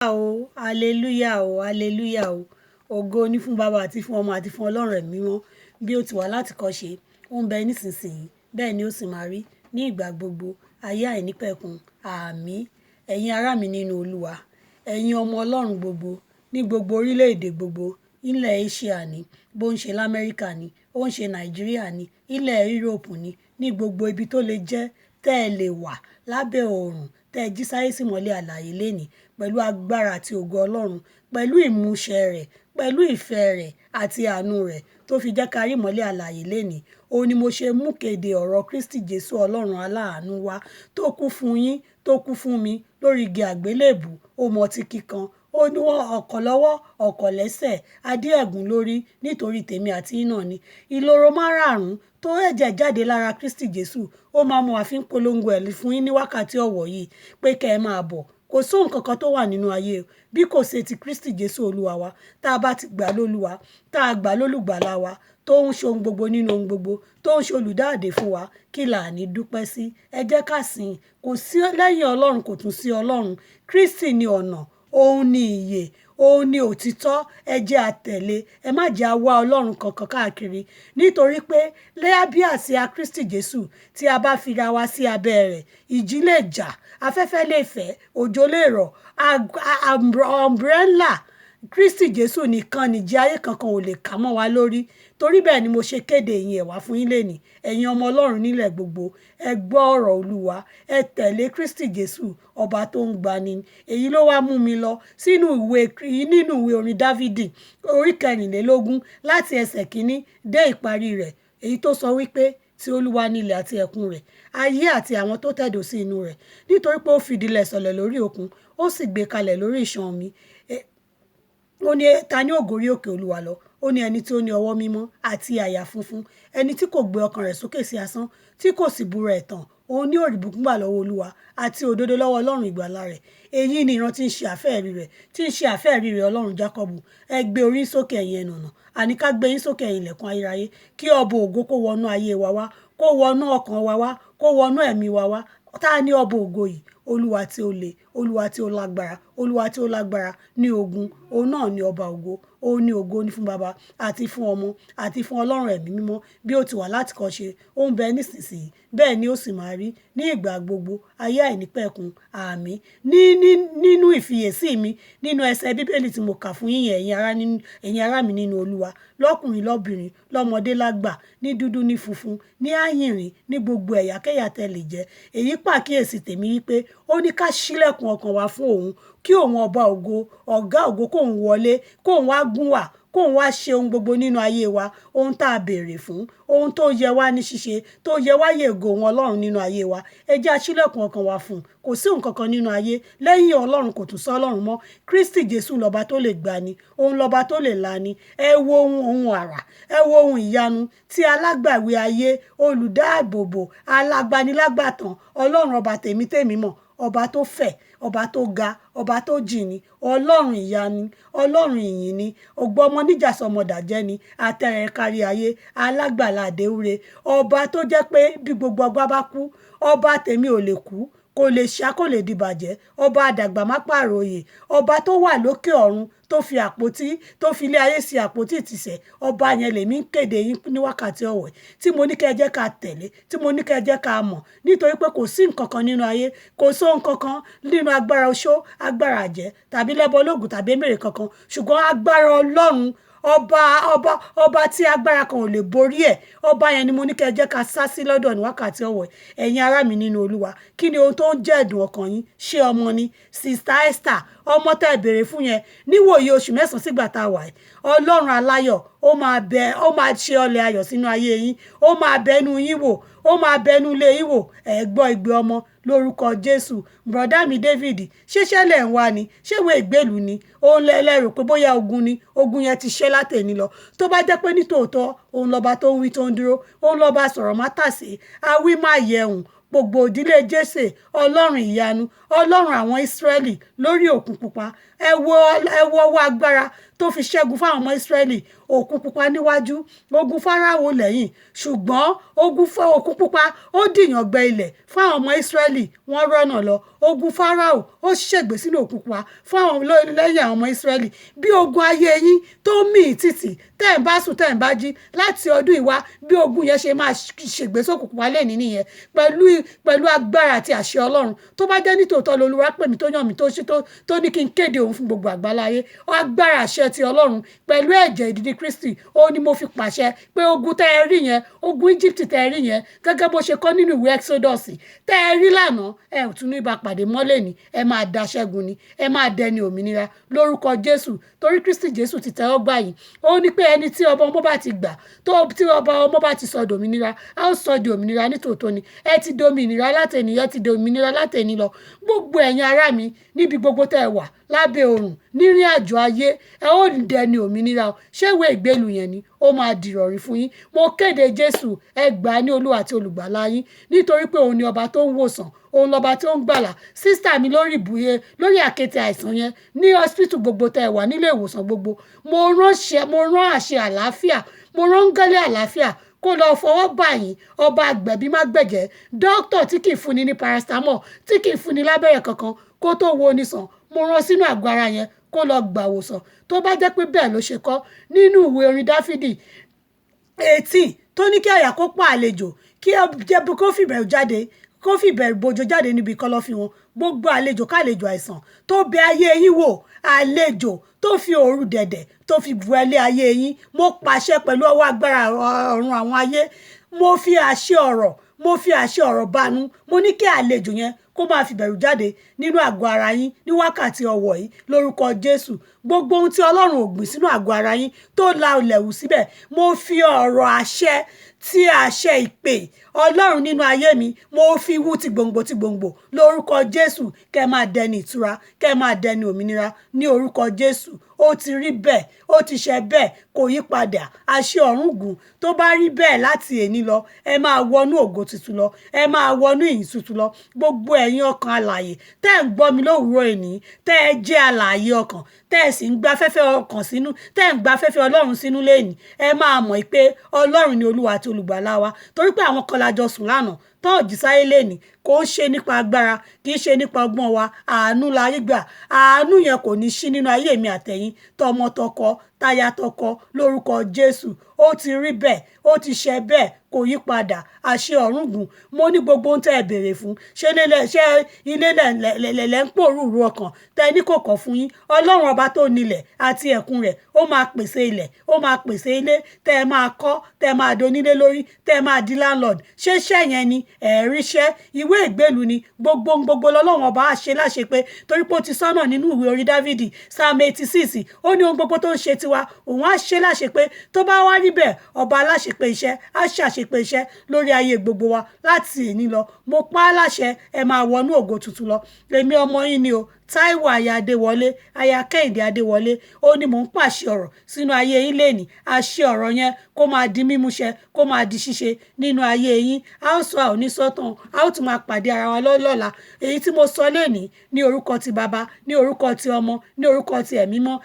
O hallelujah o hallelujah o ògo ni fún bàbá àti fún ọmọ àti fún ọlọ́run ẹ̀mí mímọ́ bí ó ti wà láti kọ́ ṣe ó ń bẹ nísinsìnyí bẹ́ẹ̀ ni ó sì máa rí ní ìgbà gbogbo ayé àìnípẹ̀kun àmín. Ẹ̀yin ará mi nínú olúwa, ẹ̀yin ọmọ ọlọ́run gbogbo ní gbogbo orílẹ̀-èdè gbogbo, ilẹ̀ Asia ni, bó ń ṣe lamẹ́ríkà ni, ó ń ṣe Nàìjíríà ni, ilẹ̀ Europe ni, ní gbogbo ibi tó lè jẹ́ tẹ́ ẹ lè wà lábẹ́ oòrùn tẹ́ ẹ jí sáyé sí mọ́lẹ̀ àlàyé lénìí pẹ̀lú agbára àti ògo ọlọ́run, pẹ̀lú ìmúṣẹ rẹ̀, pẹ̀lú ìfẹ́ rẹ̀ àti àánú rẹ̀ tó fi jẹ́ ká rí mọ́lẹ̀ àlàyé lénìí. Òun ni mo ṣe mú kéde ọ̀rọ̀ Kristi Jésù ọlọ́run aláàánú wa tó kú fún yín, tó kú fún mi lórí igi àgbélébù. Ó mọ ọtí kíkan, ó ní wọn ọ̀kọ̀ lọ́wọ́ ọ̀kọ̀ lẹ́sẹ̀, adé ẹ̀gún lórí nítorí tèmi àti yín náà ni. Ìloro márààrún tó ẹ̀jẹ̀ jáde lára Kristi Jésù ó máa mú àfin polongo ẹ̀ fún yín ní wákàtí ọ̀wọ̀ yìí pé kẹ́ ẹ máa bọ̀. Kò sóhun kankan tó wà nínú ayé bí kò ṣe ti Kristi Jésù olúwa wa. Tá a bá ti gbà lólúwa, tá a gbà lólùgbàlà wa tó ń ṣe ohun gbogbo nínú ohun gbogbo, tó ń ṣe olùdáàdé fún wa, kí là ní dúpẹ́ sí? Ẹ jẹ́ ká sìn. Kò sí lẹ́yìn ọlọ́run, kò tún sí ọlọ́run. Kristi ni ọ̀nà, òun ni ìyè, òun ni òtítọ́. Ẹ jẹ́ a tẹ̀lé, ẹ má jẹ́ a wá ọlọ́run kankan káàkiri nítorí pé bí àsíá Kristi Jésù tí a bá fira wa sí abẹ́ rẹ̀, ìjì lè jà, afẹ́fẹ́ lè fẹ́, òjò lè rọ̀, umbrella Kristi Jésù nìkan nìjì ayé kankan ò lè kà mọ́ wa lórí. Torí bẹ́ẹ̀ ni mo ṣe kéde ìyìn ẹ̀ wá fún yín lénìí. Ẹ̀yin ọmọ ọlọ́run nílẹ̀ gbogbo, ẹ gbọ́ ọ̀rọ̀ olúwa, ẹ tẹ̀lé Kristi Jésù ọba tó ń gbani. Èyí ló wá mú mi lọ nínú ìwé orin Dávídì orí 24 láti ẹsẹ̀ kínní dé ìparí rẹ̀, èyí tó sọ wípé ti olúwa ni ilẹ̀ àti ẹ̀kún rẹ̀, ayé àti àwọn tó tẹ̀dó sí inú rẹ̀, nítorí pé ó fìdílẹ̀ sọ̀lẹ̀ lórí òkun, ó sì gbé kalẹ̀ lórí ìṣàn omi. Ó ní ta ni ó gòrí òkè olúwa lọ? Ó ní ẹni tí ó ní ọwọ́ mímọ́ àti àyà funfun, ẹni tí kò gbé ọkàn rẹ̀ sókè sí asán, tí kò sì búra ẹ̀tàn. Òun ní ó rí ìbùkún gbà lọ́wọ́ olúwa àti òdodo lọ́wọ́ ọlọ́run ìgbàlà rẹ̀. Èyí ni ìran tí ń ṣe àfẹ́ẹ̀rí rẹ̀, tí ń ṣe àfẹ́ẹ̀rí rẹ̀ ọlọ́run Jákọ́bù. Ẹ gbé orí sókè ẹ̀yin ẹnu ọ̀nà, àní ká gbé yín sókè ẹ̀yin ilẹ̀kùn ayérayé, kí ọba ògo kó wọnú ayé wa wá, kó wọnú ọkàn wa wá, kó wọnú ẹ̀mí wa wá. Ta ni ọba ògo yìí? Olúwa tí ó le, olúwa tí ó lágbára, olúwa tí ó lágbára ní ogun. Òun náà ni ọba ògo. Òun ni ògo ní fún bàbá àti fún ọmọ àti fún ọlọ́run ẹ̀mí mímọ́ bí ó ti wà láti kọ́ ṣe ó ń bẹ nísinsìnyí bẹ́ẹ̀ ni ó sì máa rí ní ìgbà gbogbo ayé àìnípẹ̀kun àmín. Nínú ìfiyèsí mi nínú ẹsẹ̀ bíbélì tí mo kà fún yín ẹ̀yin ará mi nínú olúwa, lọ́kùnrin lọ́bìnrin, lọ́mọdé lágbà, ní dúdú ní funfun, ní àyìnrín, ní gbogbo ẹ̀yàkẹ́yà tẹ́ lè jẹ́, èyí pàkíyèsí tèmi wípé ó ní ká ṣílẹ̀kùn ọkàn wa fún òun, kí òun ọba ògo, ọ̀gá ògo kóun wọlé, kóun wá gún wà, kóun wá ṣe ohun gbogbo nínú ayé wa, ohun tá a béèrè fún, ohun tó yẹ wá ní ṣíṣe, tó yẹ wá yègò òun ọlọ́run nínú ayé wa. Ẹ jẹ́ a ṣílẹ̀kùn ọkàn wa fún un. Kò sí ohun kankan nínú ayé lẹ́yìn ọlọ́run, kò tún sí ọlọ́run mọ́. Kristi Jésù lọ́ba tó lè gbani, òun lọ́ba tó lè lani. Ẹ wo ohun àrà, ẹ wo ohun ìyanu tí alágbàwí ayé, olùdáàbòbò, alágbanilágbàtàn, ọlọ́run ọba tèmi mọ̀, ọba tó fẹ̀, ọba tó ga, ọba tó jìn ni, ọlọ́run ìyanu, ọlọ́run ìyìn ni, ògbó ọmọ níjà sọmọdàjẹ́ ni, àtẹ̀rẹ̀ kárí ayé, alágbàlà àdéhùre, ọba tó jẹ́ pé bí gbogbo ọgbà bá kú, ọba tèmi ò lè kú, kò lè ṣá, kò lè dìbàjẹ́, ọba àdàgbà má pààrọ̀ òye, ọba tó wà lókè ọ̀run tó fi ilé ayé sí àpótí ìtìsẹ̀. Ọba yẹn lèmi ń kéde yín ní wákàtí ọ̀wọ̀ tí mo ní kẹ́ ẹ jẹ́ ká tẹ̀lé, tí mo ní kẹ́ ẹ jẹ́ ká mọ̀, nítorí pé kò sí nǹkan kan nínú ayé, kò sí ohun kankan nínú agbára oṣó, agbára àjẹ́ tàbí lẹ́bọlógún tàbí èmèrè kankan, ṣùgbọ́n agbára ọlọ́run, ọba tí agbára kan ò lè borí ẹ̀. Ọba yẹn ni mo ní kẹ́ ẹ jẹ́ ká sá sí lọ́dọ̀ ní wákàtí ọ̀wọ̀. Ẹ̀yin ará mi nínú olúwa, kí ni ohun tó ń jẹ́ ẹ̀dùn ọkàn yín? Ṣé ọmọ ni? Sista Esther, ọmọ tẹ́ ẹ béèrè fún yẹn níwòye oṣù 9 sígbà tá a wà yìí, ọlọ́run aláyọ̀ ó máa ṣe ọlẹ̀ ayọ̀ sínú ayé yín, ó máa bẹnu yín wò, ó máa bẹnu ilé yín wò. Ẹ gbọ́ igbe ọmọ lórúkọ Jésù. Brọ̀dá mi David, ṣéṣẹ́ lẹ̀ ń wá ni? Ṣé ìwé ìgbélú ni? Òun lẹ́rù pé bóyá ogun ni, ogun yẹn ti ṣe látẹ̀ni lọ. Tó bá jẹ́ pé nítòótọ́ òun lọ́ba tó ń wí tó ń dúró, òun lọ́ba sọ̀rọ̀ má tàsé, awí má yẹun. Gbogbo ìdílé Jésè, ọlọ́run ìyanu, ọlọ́run àwọn Ísírẹ́lì lórí òkun pupa, ẹ wo ọwọ́ agbára tó fi ṣẹ́gun fáwọn ọmọ Ísírẹ́lì. òkun pupa níwájú ogun Fáráò lẹ́yìn ṣùgbọ́n ogun òkun pupa ó dìyàn gbẹ ilẹ̀ fún àwọn ọmọ Ísírẹ́lì wọ́n rọ́nà lọ ogun Fáráò ó ṣègbè sínú òkun pupa fún àwọn lẹ́yìn àwọn ọmọ Ísírẹ́lì bí ogun ayé yín tó mì títì tẹ́ ẹ̀ bá sùn tẹ́ ẹ̀ bá jí láti ọdún ìwá bí ogun yẹn ṣe máa ṣègbè sókun pupa lẹ́ni nìyẹn pẹ̀lú agbára àti àṣẹ Ọlọ́run tó bá jẹ́ nítòótọ́ lolúwa pè mí tó yàn mí tó ní kí n kéde òun fún gbogbo àgbáláyé agbára àṣẹ ti Ọlọ́run pẹ̀lú ẹ̀jẹ̀ ìdìdí Kristi ó ní mo fi pàṣẹ pé ogun tẹ́ ẹ rí yẹn ogun Egypt tẹ́ ẹ rí yẹn gẹ́gẹ́ bó ṣe kọ́ nínú ìwé Exodus tẹ́ ẹ rí lánàá ẹ ò tún ní ibà pàdé mọ́lẹ̀ ní ẹ máa da ṣẹ́gun ni ẹ máa dẹni òmìnira lórúkọ Jésù torí Kristi Jésù ti tẹ́wọ́ gbà yín ó ní pé ẹni tí ọba ọmọ bá ti gbà tí ọba ọmọ bá ti sọ dòmìnira a ó sọ di òmìnira nítòótọ́ ni ẹ ti dòmìnira látẹ̀ni ẹ ti dòmìnira látẹ̀ni lọ gbogbo ẹ̀yin ará mi níbi gbogbo tẹ́ ẹ wà lábẹ́ oòrùn nírìn àjò ayé ẹ ó dẹni òmìnira o ṣé ìwé ìgbélu yẹn ni ó máa dìrọ̀rí fún yín mo kéde Jésù ẹ gbà ní Olúwa àti olùgbàlà yín nítorí pé òun ni ọba tó ń wòsàn òun lọ́ba tó ń gbàlà sísítà mi lórí ìbúyẹ lórí àkéte àìsàn yẹn ní hospital gbogbo tẹ́ ẹ wà nílé ìwòsàn gbogbo mo rán àṣẹ àlàáfíà mo rán gẹ́lẹ́ àlàáfíà kó lọ fọwọ́ bà yín ọba àgbẹ̀bí má gbẹ̀jẹ̀ dókítà tí kì í fúnni ní paracetamol tí kì í fúnni lábẹ́rẹ́ kankan kó tó wo onísàn mo rán sínú àgọ́ ara yẹn kó lọ gbàwòsàn tó bá jẹ́ pé bẹ́ẹ̀ ló ṣe kọ́ nínú ìwé orin Dáfídì 18 tó ní kí àyà kó pa àlejò kí jẹ́bu kó fìbẹ̀rù jáde kó fìbẹ̀rù bojo jáde níbi kọ́lọ́fín wọn gbogbo àlejò kálejò àìsàn tó bẹ ayé yín wò àlejò tó fi òru dẹ̀dẹ̀ tó fi bu ẹlẹ́ ayé yín mo pàṣẹ pẹ̀lú ọwọ́ agbára ọ̀run àwọn ayé mo fi àṣẹ ọ̀rọ̀ bánú mo ní kí àlejò yẹn kó máa fi bẹ̀rù jáde nínú àgọ́ ara yín ní wákàtí ọwọ̀ yìí lórúkọ Jésù gbogbo ohun tí Ọlọ́run ò gbìn sínú àgọ́ ara yín tó la olẹ̀wù síbẹ̀ mo fi ọ̀rọ̀ àṣẹ tí àṣẹ ìpè Ọlọ́run nínú ayé mi mo fi wú ti gbòǹgbò lórúkọ Jésù kẹ́ máa dẹni ìtura kẹ́ máa dẹni òmìnira ní orúkọ Jésù ó ti rí bẹ́ẹ̀ ó ti ṣe bẹ́ẹ̀ kò yí padà àṣẹ ọ̀run gùn tó bá rí bẹ́ẹ̀ láti èní lọ ẹ máa wọnú ògo tuntun lọ ẹ máa wọnú ìyìn tuntun lọ gbogbo ẹ̀yin ọkàn alààyè tẹ́ ẹ̀ ń gbọ́ mi lówùúrọ̀ èní tẹ́ ẹ jẹ́ alààyè ọkàn tẹ́ ẹ sì ń gba afẹ́fẹ́ ọkàn sínú tẹ́ ẹ ń gba afẹ́fẹ́ Ọlọ́run sínú lẹ́yìn ẹ máa mọ̀ pé Ọlọ́run ni Olúwa àti olùgbàlà wa torí pé àwọn kan lájọ sùn lánàá tán ò jí sáyé lẹ́nìí kò ń ṣe nípa agbára kì í ṣe nípa ọgbọ́n wa àánú la rí gbà àánú yẹn kò ní ṣí nínú ayé mi àtẹ̀yìn tọmọtọkọ táyàtọkọ lórúkọ Jésù ó ti rí bẹ́ẹ̀ ó ti ṣe bẹ́ẹ̀ kò yí padà àṣẹ ọ̀run gùn mo ní gbogbo ohun tẹ́ ẹ béèrè fún ṣé ilé lẹ̀ ń pòrúurú ọkàn tẹ́ ẹ ní kò kọ́ fún yín Ọlọ́run ọba tó nílẹ̀ àti ẹ̀kún rẹ̀ ó máa pèsè ilẹ̀ ó máa pèsè ilé tẹ́ ẹ máa kọ́ tẹ́ ẹ máa donílé lórí tẹ́ ẹ máa di landlord ṣé iṣẹ́ yẹn ni ẹ̀ríṣẹ́ ìwé ìgbélu ni gbogbo lọ́lọ́run ọba á ṣe láṣẹ pé torí pé ó ti sọ́nà nínú ìwé orin Dáfídì Psalm 86 ó ní ohun gbogbo tó ń ṣe tiwa òun á ṣe láṣẹ pé tó bá wá níbẹ̀ ọba aláṣepé iṣẹ́ á ṣàṣepé iṣẹ́ lórí ayé gbogbo wa láti èní lọ mo pa á láṣẹ ẹ máa wọnú ògo tuntun lọ èmi ọmọ yín ni o Táíwò aya Adéwọlé aya Kẹ́hìndé Adéwọlé ó ní mò ń pàṣẹ ọ̀rọ̀ sínú ayé yín lẹ́nìí àṣẹ ọ̀rọ̀ yẹn kó máa di mímúṣẹ kó máa di ṣíṣe nínú ayé yín a ó sọ àwọn onísọ́tàn a ó tún máa pàdé ara wa lọ́la èyí tí mo sọ lẹ́nìí ní orúkọ ti bàbá ní orúkọ ti ọmọ ní orúkọ ti ẹ̀mí mọ́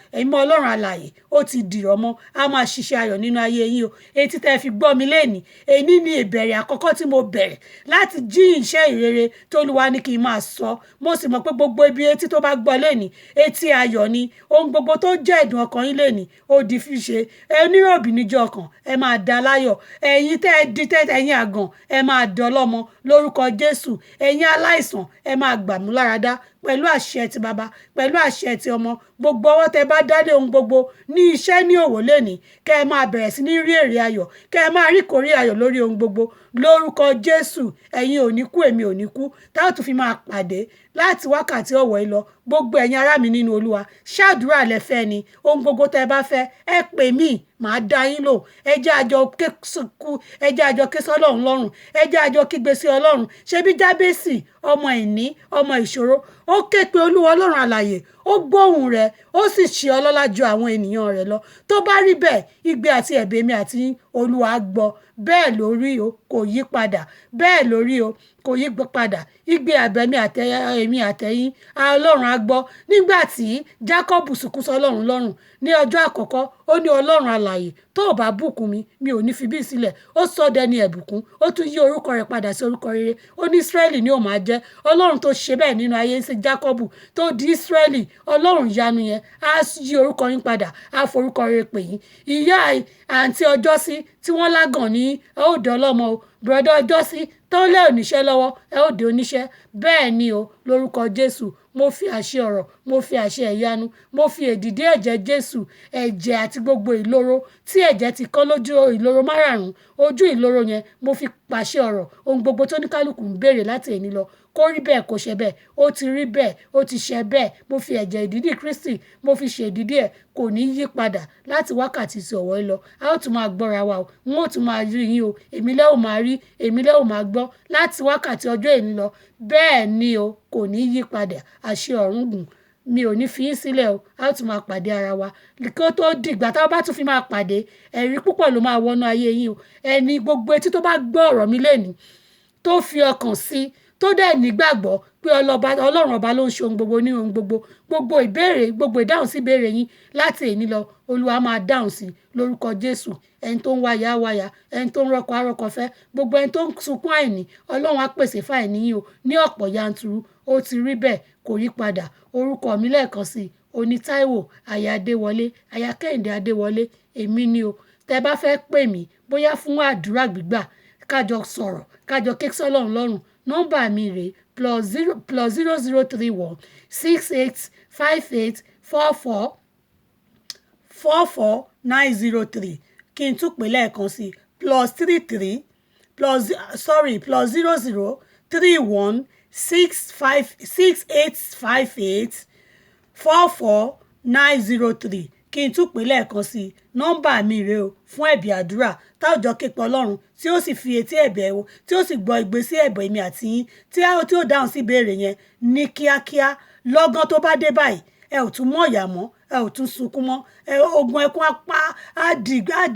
Ọlọ́run alààyè ó ti dìrọ̀ mọ́ a máa ṣiṣẹ́ ayọ̀ nínú ayé yín o èyí tí tẹ́ fi gbọ́ mi lẹ́nìí èyí ni ìbẹ̀rẹ̀ àkọ́kọ́ tí mo bẹ̀rẹ̀ láti jí iṣẹ́ ìrere tó Olúwa ní kí n máa sọ mo sì mọ̀ pé gbogbo ibi etí tó bá gbọ́ lẹ́nìí etí ayọ̀ ni ohun gbogbo tó jẹ́ ìdùn ọkàn yín lẹ́nìí ó di fíṣe onírọ̀bì níjọ́ ọkàn ẹ máa dá láyọ̀ ẹ̀yin tẹ́ ẹ di tẹ́ ẹ̀yin àgàn ẹ máa dọlọ́mọ lórúkọ Jésù ẹ̀yin aláìsàn ẹ máa gbàmúláradá pẹ̀lú àṣẹ ti bàbá pẹ̀lú àṣẹ ti ọmọ gbogbo ọwọ́ tẹ bá dálé ohun gbogbo ní iṣẹ́ ní òwò lẹ́nìí kẹ́ ẹ máa bẹ̀rẹ̀ sí ní rí èrè ayọ̀ kẹ́ ẹ máa rí kórè ayọ̀ lórí ohun gbogbo lórúkọ Jésù ẹ̀yin ò ní kú èmi ò ní kú táwọn tún fi máa pàdé láti wákàtí ọ̀wọ̀ yìí lọ gbogbo ẹ̀yin ará mi nínú Olúwa ṣáàdúrà lẹ́fẹ́ ni ohun gbogbo tẹ bá fẹ́ ẹ pè mí màá dá yín lò ẹ jẹ́ àjọ ké sọ́lọ́run lọ́rùn ẹ jẹ́ àjọ kígbe sí Ọlọ́run ṣebí Jábésì ọmọ ìní ọmọ ìṣòro ó ké pe Olúwa Ọlọ́run alààyè ó gbóhùn rẹ̀ ó sì ṣe ọlọ́lá ju àwọn ènìyàn rẹ̀ lọ. Tó bá rí bẹ́ẹ̀, igbe àti ẹ̀bẹ̀ mi àti yín Olúwa gbọ́. Bẹ́ẹ̀ ló rí o, kò yí padà. Bẹ́ẹ̀ ló rí o, kò yí padà. Igbe àbẹ̀mí àtẹ̀mí àtẹ̀yìn Ọlọ́run á gbọ́. Nígbà tí Jákọ́bù sunkún sọ Ọlọ́run lọ́rùn ní ọjọ́ àkọ́kọ́, ó ní Ọlọ́run alààyè tó ò bá bùkún mi, mi ò ní fi bí sílẹ̀. Ó sọ dẹni ẹ̀bùkún, ó tún yí orúkọ rẹ̀ padà sí orúkọ rere. Ó ní Ísírẹ́lì ni ó máa jẹ́. Ọlọ́run tó ṣe bẹ́ẹ̀ nínú ayé sí Jákọ́bù tó di Ísírẹ́lì, Ọlọ́run ìyanu yẹn á yí orúkọ yín padà, á forúkọ rere pè yín. Ìyá àǹtí ọjọ́sí tí wọ́n lágàn ní ẹ ó dé ọlọ́mọ o, bùrọ̀dá ọjọ́sí tó lé oníṣẹ́ lọ́wọ́ ẹ ó dé oníṣẹ́. Bẹ́ẹ̀ ni o, lórúkọ Jésù mo fi àṣẹ ọ̀rọ̀, mo fi àṣẹ ìyanu, mo fi èdìdí ẹ̀jẹ̀ Jésù, ẹ̀jẹ̀ àti gbogbo ìloro tí ẹ̀jẹ̀ ti kán lójú ìloro márààrún, ojú ìloro yẹn mo fi pàṣẹ ọ̀rọ̀ ohun gbogbo tó ní kálukú ń béèrè láti èní lọ kó rí bẹ́ẹ̀ kó ṣe bẹ́ẹ̀, ó ti rí bẹ́ẹ̀, ó ti ṣe bẹ́ẹ̀. Mo fi ẹ̀jẹ̀ ìdìdí Kristi mo fi ṣe ìdìdí ẹ̀, kò ní yí padà láti wákàtí sí ọ̀wọ́ lọ. A ó tún máa gbọ́ra wa o, n ó tún máa rí yín o, èmi lẹ́ ò máa rí, èmi lẹ́ ò máa gbọ́ láti wákàtí ọjọ́ èní lọ. Bẹ́ẹ̀ ni o, kò ní yí padà. Àṣẹ ọ̀run gùn, mi ò ní fi yín sílẹ̀ o, a ó tún máa pàdé ara wa. Kó tó dìgbà tá a bá tún fi máa pàdé, ẹ̀rí púpọ̀ ló máa wọnú ayé yín o. Ẹni gbogbo etí tó bá gbọ́ ọ̀rọ̀ mi lénìí tó fi ọkàn sí, tó dẹ̀ nígbàgbọ́ pé Ọlọ́run ọba ló ń ṣe ohun gbogbo ní ohun gbogbo, gbogbo ìbéèrè, gbogbo ìdáhùn sí ìbéèrè yín láti èní lọ, Olúwa máa dáhùn sí lórúkọ Jésù. Ẹni tó ń wáyà á wáyà, ẹni tó ń rọ́kọ á rọ́kọ fẹ́, gbogbo ẹni tó ń sunkún àìní, Ọlọ́run á pèsè fáìní yín o ní ọ̀pọ̀ yanturu. Ó ti rí bẹ́ẹ̀, kò yí padà. Orúkọ mi lẹ́ẹ̀kan sí Onítáíwò aya Adéwọlé, aya Kẹ́hìndé Adéwọlé. Èmi ni o. Tẹ́ bá fẹ́ pè mí bóyá fún àdúrà gbígbà, kájọ sọ̀rọ̀, kájọ ké sí Ọlọ́run lọ́rùn. Nọ́mbà mi rèé +0031 6858 44 903. Kí n tún pè lẹ́ẹ̀kan sí +33 +0031 6858 44 903. Kí n tún pè lẹ́ẹ̀kan sí nọ́mbà mi rèé o fún ẹ̀bì àdúrà táòjọ képe Ọlọ́run tí ó sì fi etí ẹ̀bẹ̀ wo tí ó sì gbọ́ ìgbésí ẹ̀bẹ̀ mi àti yín tí ó dáhùn sí ìbéèrè yẹn ní kíákíá lọ́gán tó bá dé báyìí. Ẹ ò tún mọ̀ ìyà mọ́, ẹ ò tún sunkún mọ́, ogun ẹkún apá á di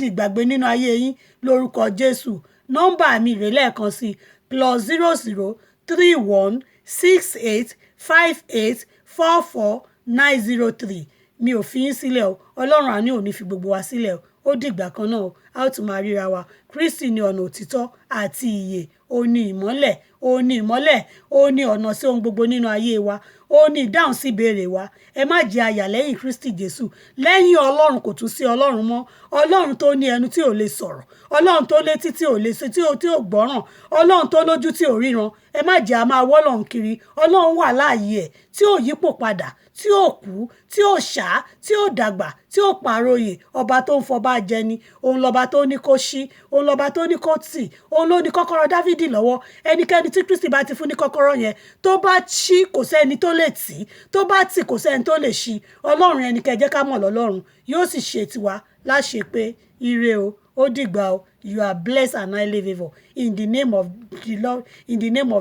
ìgbàgbé nínú ayé yín lórúkọ Jésù. Nọ́mbà mi rèé lẹ́ẹ̀kan sí +0031 6858 44 903. Mi ò fi yín sílẹ̀ o, Ọlọ́run àánú ò ní fi gbogbo wa sílẹ̀ o. Ó dìgbà kan náà o, a ó tún máa ríra wa. Kristi ni ọ̀nà òtítọ́ àti ìyè, ó ní ìmọ́lẹ̀, ó ní ìmọ́lẹ̀, ó ní ọ̀nà sí ohun gbogbo nínú ayé wa, ó ní ìdáhùn sí ìbéèrè wa. Ẹ má jẹ́ àyà lẹ́yìn Kristi Jésù. Lẹ́yìn Ọlọ́run kò tún sí Ọlọ́run mọ́. Ọlọ́run tó ní ẹnu tí ò lè sọ̀rọ̀, Ọlọ́run tó létí tí ò lè ṣe tí ò gbọ́ràn, Ọlọ́run tó lójú tí ò ríran. Ẹ má jẹ́ a máa wọ́lọ́run kiri. Ọlọ́run wà láàyè ẹ̀ tí ò yípo padà, tí ò kú, tí ò ṣá, tí ò dàgbà, tí ò pàròyè. Ọba tó ń fọba jẹni, òun lọba tó ní kó ṣí, òun lọba tó ní kó tì, òun ló ní kọ́kọ́rọ́ Dáfídì lọ́wọ́. Ẹnikẹ́ni tí Kristi bá ti fún ní kọ́kọ́rọ́ yẹn, tó bá ṣí kò sẹ́ni tó lè tì, tó bá tì kò sẹ́ni tó lè ṣí. Ọlọ́run ẹni kẹ́ jẹ́ ká mọ̀ lọ́lọ́run, yóò sì ṣe tiwa láṣẹ pé ire o, ó dìgbà o. You are blessed and highly favored in the name of the Lord, in the name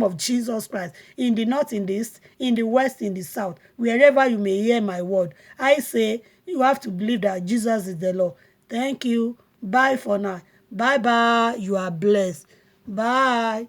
of Jesus Christ, in the north, in the east, in the west, in the south, wherever you may hear my word. I say you have to believe that Jesus is the Lord. Thank you. Bye for now. Bye bye. You are blessed. Bye.